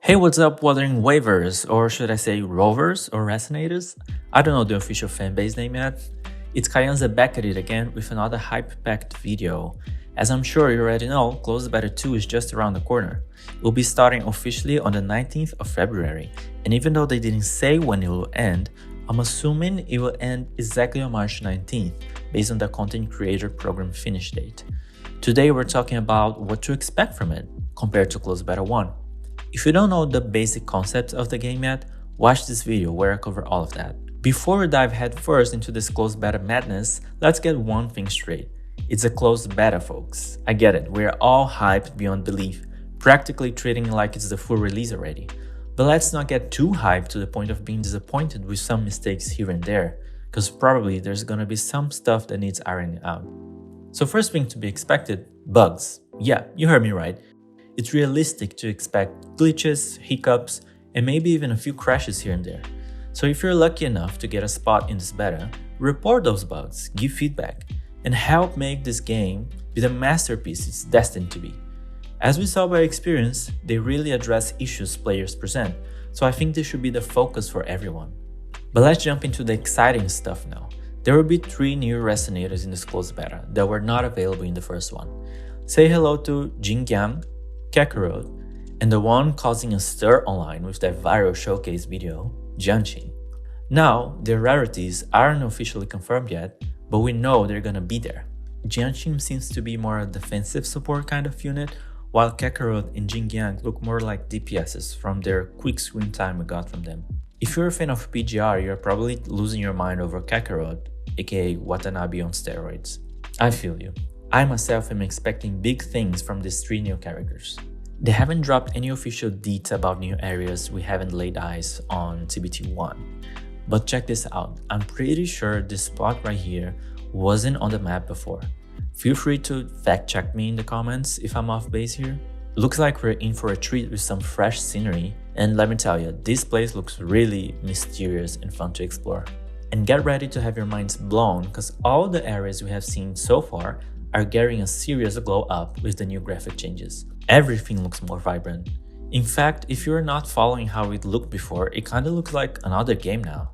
Hey, what's up, Wuthering Waves, or should I say Rovers or Resonators? I don't know the official fanbase name yet. It's Kayanza back at it again with another hype-packed video. As I'm sure you already know, Closed Beta 2 is just around the corner. It will be starting officially on the 19th of February, and even though they didn't say when it will end, I'm assuming it will end exactly on March 19th, based on the content creator program finish date. Today we're talking about what to expect from it, compared to Closed Beta 1. If you don't know the basic concepts of the game yet, watch this video where I cover all of that. Before we dive headfirst into this closed beta madness, let's get one thing straight. It's a closed beta, folks. I get it, we're all hyped beyond belief, practically treating it like it's the full release already. But let's not get too hyped to the point of being disappointed with some mistakes here and there, because probably there's gonna be some stuff that needs ironing out. So first thing to be expected, bugs. Yeah, you heard me right. It's realistic to expect glitches, hiccups, and maybe even a few crashes here and there. So if you're lucky enough to get a spot in this beta, report those bugs, give feedback, and help make this game be the masterpiece it's destined to be. As we saw by experience, they really address issues players present, so I think this should be the focus for everyone. But let's jump into the exciting stuff now. There will be 3 new resonators in this closed beta that were not available in the first one. Say hello to Jingyang, Kakarot, and the one causing a stir online with that viral showcase video, Jianqing. Now, their rarities aren't officially confirmed yet, but we know they're gonna be there. Jianqing seems to be more a defensive support kind of unit, while Kakarot and Jingyang look more like DPSs from their quick screen time we got from them. If you're a fan of PGR, you're probably losing your mind over Kakarot, aka Watanabe on steroids. I feel you. I myself am expecting big things from these 3 new characters. They haven't dropped any official deets about new areas we haven't laid eyes on TBT1. But check this out, I'm pretty sure this spot right here wasn't on the map before. Feel free to fact check me in the comments if I'm off base here. Looks like we're in for a treat with some fresh scenery, and let me tell you, this place looks really mysterious and fun to explore. And get ready to have your minds blown, because all the areas we have seen so far are getting a serious glow up with the new graphic changes. Everything looks more vibrant. In fact, if you're not following how it looked before, it kinda looks like another game now.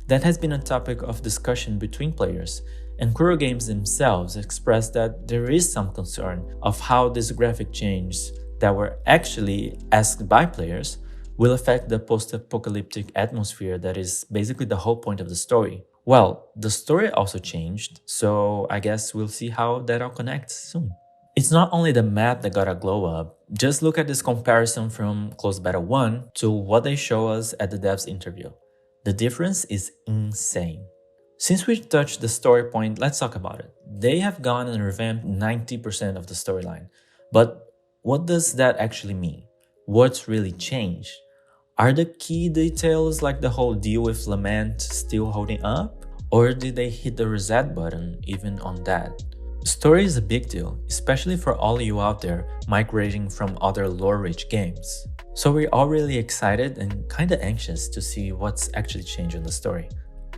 That has been a topic of discussion between players, and kurogames themselves expressed that there is some concern of how these graphic changes that were actually asked by players will affect the post-apocalyptic atmosphere that is basically the whole point of the story. Well, the story also changed, so I guess we'll see how that all connects soon. It's not only the map that got a glow up, just look at this comparison from Closed Beta 1 to what they show us at the devs interview. The difference is insane. Since we touched the story point, let's talk about it. They have gone and revamped 90% of the storyline, but what does that actually mean? What's really changed? Are the key details like the whole deal with Lament still holding up? Or did they hit the reset button even on that? Story is a big deal, especially for all of you out there migrating from other lore-rich games. So we're all really excited and kinda anxious to see what's actually changed in the story.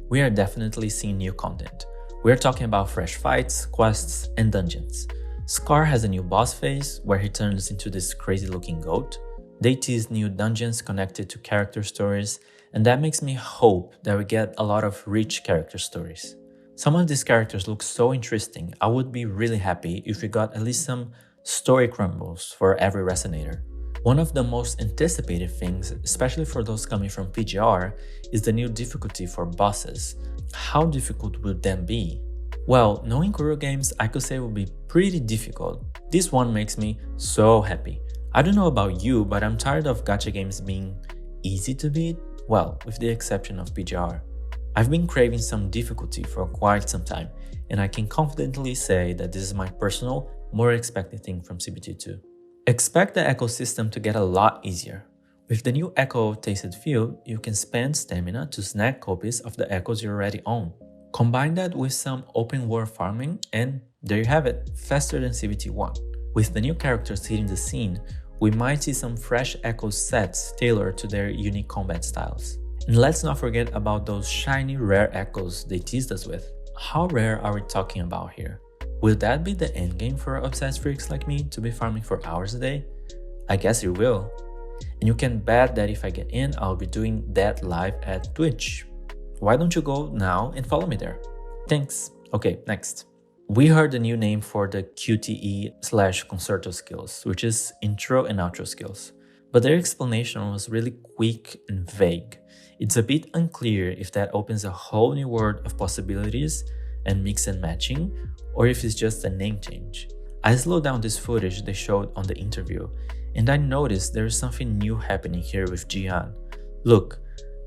We are definitely seeing new content. We're talking about fresh fights, quests, and dungeons. Scar has a new boss phase where he turns into this crazy looking goat. They tease new dungeons connected to character stories, and that makes me hope that we get a lot of rich character stories. Some of these characters look so interesting, I would be really happy if we got at least some story crumbles for every resonator. One of the most anticipated things, especially for those coming from PGR, is the new difficulty for bosses. How difficult would them be? Well, knowing kurogames, I could say it would be pretty difficult. This one makes me so happy. I don't know about you, but I'm tired of gacha games being easy to beat, well, with the exception of PGR. I've been craving some difficulty for quite some time, and I can confidently say that this is my personal, more expected thing from CBT2. Expect the ecosystem to get a lot easier. With the new Echo Tasted Field, you can spend stamina to snag copies of the echoes you already own. Combine that with some open world farming, and there you have it, faster than CBT1. With the new characters hitting the scene, we might see some fresh Echo sets tailored to their unique combat styles. And let's not forget about those shiny rare echoes they teased us with. How rare are we talking about here? Will that be the endgame for obsessed freaks like me to be farming for hours a day? I guess it will. And you can bet that if I get in, I'll be doing that live at Twitch. Why don't you go now and follow me there? Thanks. Okay, next. We heard the new name for the QTE/concerto skills, which is intro and outro skills. But their explanation was really quick and vague. It's a bit unclear if that opens a whole new world of possibilities and mix and matching, or if it's just a name change. I slowed down this footage they showed on the interview, and I noticed there is something new happening here with Jian. Look,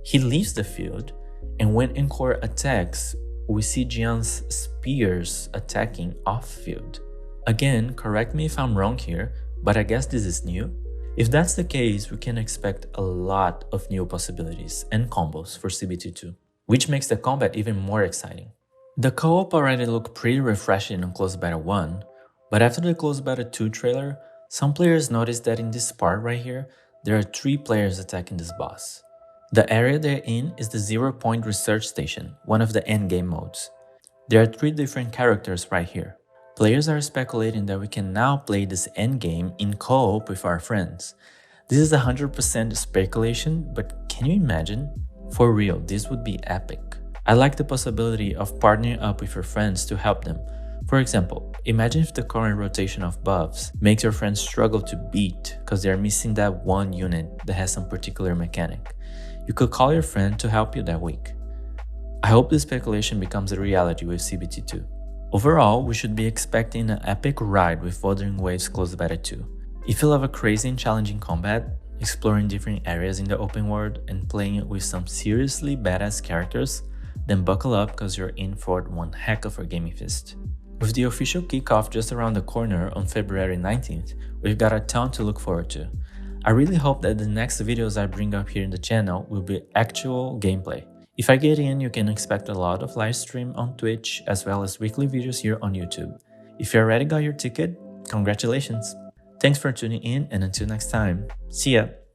he leaves the field, and when Encore attacks, we see Jian's spears attacking off-field. Again, correct me if I'm wrong here, but I guess this is new. If that's the case, we can expect a lot of new possibilities and combos for CBT2, which makes the combat even more exciting. The co-op already looked pretty refreshing on Close Battle 1, but after the Close Battle 2 trailer, some players noticed that in this part right here, there are 3 players attacking this boss. The area they're in is the 0-point research station, one of the endgame modes. There are 3 different characters right here. Players are speculating that we can now play this endgame in co-op with our friends. This is 100% speculation, but can you imagine? For real, this would be epic. I like the possibility of partnering up with your friends to help them. For example, imagine if the current rotation of buffs makes your friends struggle to beat because they're missing that one unit that has some particular mechanic. You could call your friend to help you that week. I hope this speculation becomes a reality with CBT2. Overall, we should be expecting an epic ride with Wuthering Waves Close Beta 2. If you love a crazy and challenging combat, exploring different areas in the open world, and playing it with some seriously badass characters, then buckle up because you're in for one heck of a gaming feast. With the official kickoff just around the corner on February 19th, we've got a ton to look forward to. I really hope that the next videos I bring up here in the channel will be actual gameplay. If I get in, you can expect a lot of live stream on Twitch as well as weekly videos here on YouTube. If you already got your ticket, congratulations! Thanks for tuning in, and until next time, see ya!